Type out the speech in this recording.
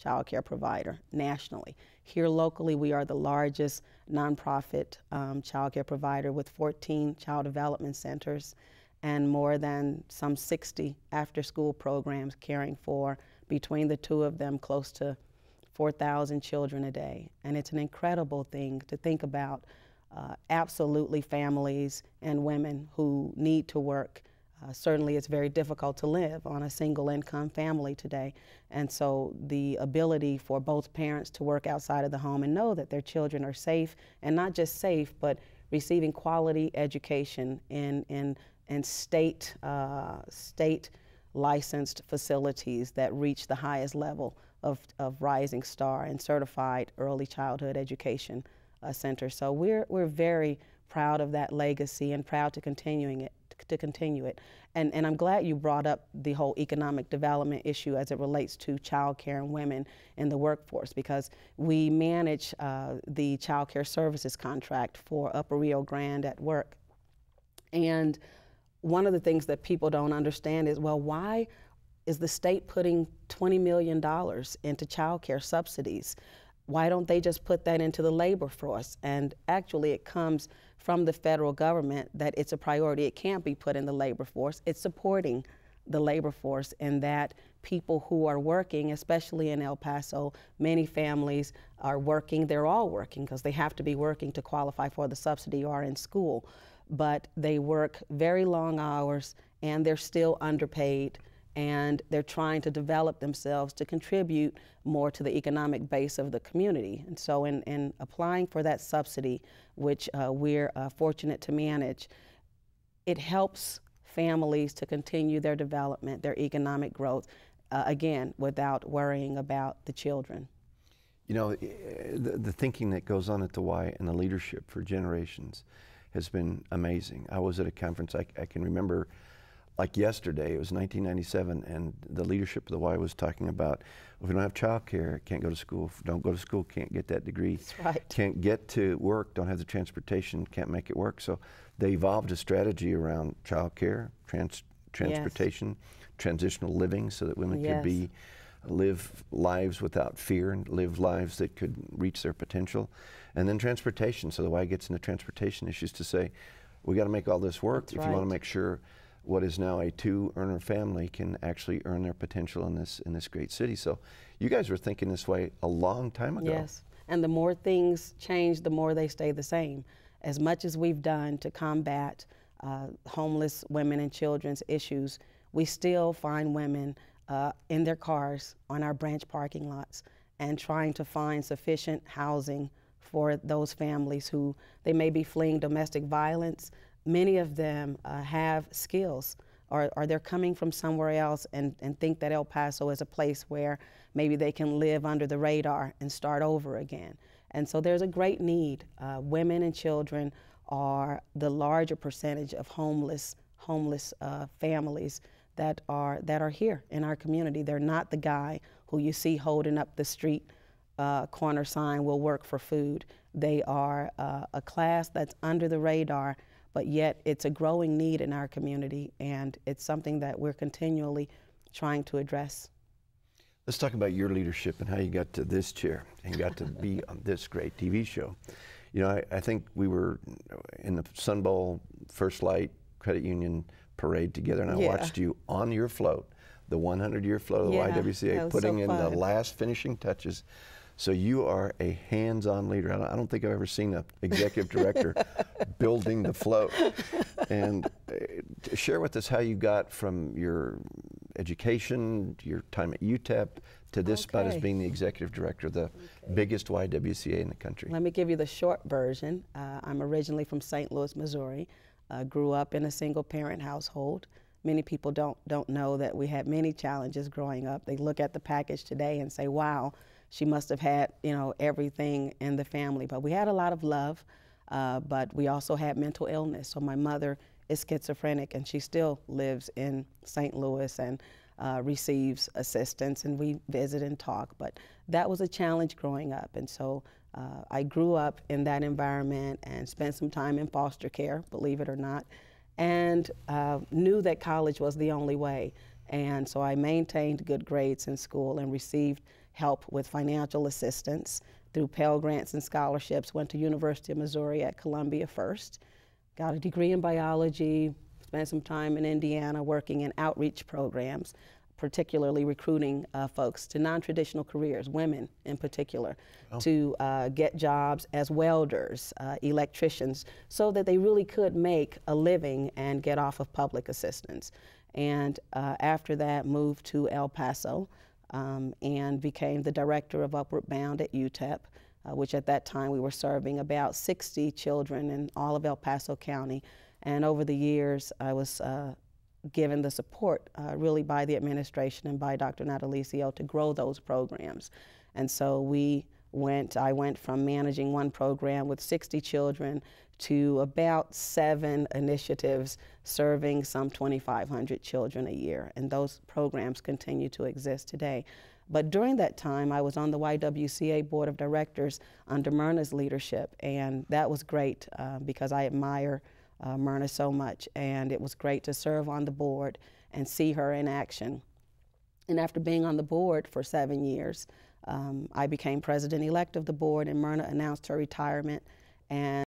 child care provider nationally. Here locally, we are the largest nonprofit child care provider with 14 child development centers and more than some 60 after-school programs caring for, between the two of them, close to 4,000 children a day. And it's an incredible thing to think about. Absolutely families and women who need to work. Certainly it's very difficult to live on a single income family today. And so the ability for both parents to work outside of the home and know that their children are safe, and not just safe, but receiving quality education in state licensed facilities that reach the highest level of Rising Star and certified early childhood education center. So we're very proud of that legacy and proud to continue it. And I'm glad you brought up the whole economic development issue as it relates to child care and women in the workforce, because we manage the child care services contract for Upper Rio Grande at work. And one of the things that people don't understand is, well, why is the state putting $20 million into child care subsidies? Why don't they just put that into the labor force? And actually it comes from the federal government that it's a priority. It can't be put in the labor force. It's supporting the labor force, in that people who are working, especially in El Paso, many families are working. They're all working because they have to be working to qualify for the subsidy or in school. But they work very long hours and they're still underpaid, and they're trying to develop themselves to contribute more to the economic base of the community. And so in applying for that subsidy, which we're fortunate to manage, it helps families to continue their development, their economic growth, again, without worrying about the children. You know, the thinking that goes on at the Y and the leadership for generations has been amazing. I was at a conference, I can remember like yesterday, it was 1997, and the leadership of the Y was talking about, if we don't have child care, can't go to school. If we don't go to school, can't get that degree. That's right. Can't get to work, don't have the transportation, can't make it work. So they evolved a strategy around child care, transportation, yes, transitional living, so that women yes, could live lives without fear and live lives that could reach their potential. And then transportation, so the Y gets into transportation issues to say, we got to make all this work. That's if right. You want to make sure what is now a 2-earner family can actually earn their potential in this great city. So you guys were thinking this way a long time ago. Yes, and the more things change, the more they stay the same. As much as we've done to combat homeless women and children's issues, we still find women in their cars on our branch parking lots and trying to find sufficient housing for those families who, they may be fleeing domestic violence. Many of them have skills, or they're coming from somewhere else and think that El Paso is a place where maybe they can live under the radar and start over again. And so there's a great need. Women and children are the larger percentage of homeless families that are here in our community. They're not the guy who you see holding up the street corner sign, will work for food. They are a class that's under the radar, but yet it's a growing need in our community, and it's something that we're continually trying to address. Let's talk about your leadership and how you got to this chair and got to be on this great TV show. You know, I think we were in the Sun Bowl First Light Credit Union parade together, and I watched you on your float, the 100-year float of the YWCA, putting in the last finishing touches. So you are a hands-on leader. I don't think I've ever seen an executive director building the float. And share with us how you got from your education, your time at UTEP, to this spot as being the executive director of the biggest YWCA in the country. Let me give you the short version. I'm originally from St. Louis, Missouri. Grew up in a single-parent household. Many people don't know that we had many challenges growing up. They look at the package today and say, wow, she must have had, you know, everything in the family. But we had a lot of love, but we also had mental illness. So my mother is schizophrenic, and she still lives in St. Louis and receives assistance, and we visit and talk. But that was a challenge growing up. And so I grew up in that environment and spent some time in foster care, believe it or not, and knew that college was the only way. And so I maintained good grades in school and received help with financial assistance through Pell Grants and scholarships. Went to University of Missouri at Columbia first, got a degree in biology, spent some time in Indiana working in outreach programs, particularly recruiting folks to non-traditional careers, women in particular, to get jobs as welders, electricians, so that they really could make a living and get off of public assistance. And after that, moved to El Paso and became the director of Upward Bound at UTEP, which at that time we were serving about 60 children in all of El Paso County. And over the years, I was given the support really by the administration and by Dr. Natalicio to grow those programs. And so I went from managing one program with 60 children to about 7 initiatives serving some 2,500 children a year. And those programs continue to exist today. But during that time, I was on the YWCA Board of Directors under Myrna's leadership, and that was great because I admire Myrna so much, and it was great to serve on the board and see her in action. And after being on the board for 7 years, I became president-elect of the board, and Myrna announced her retirement. And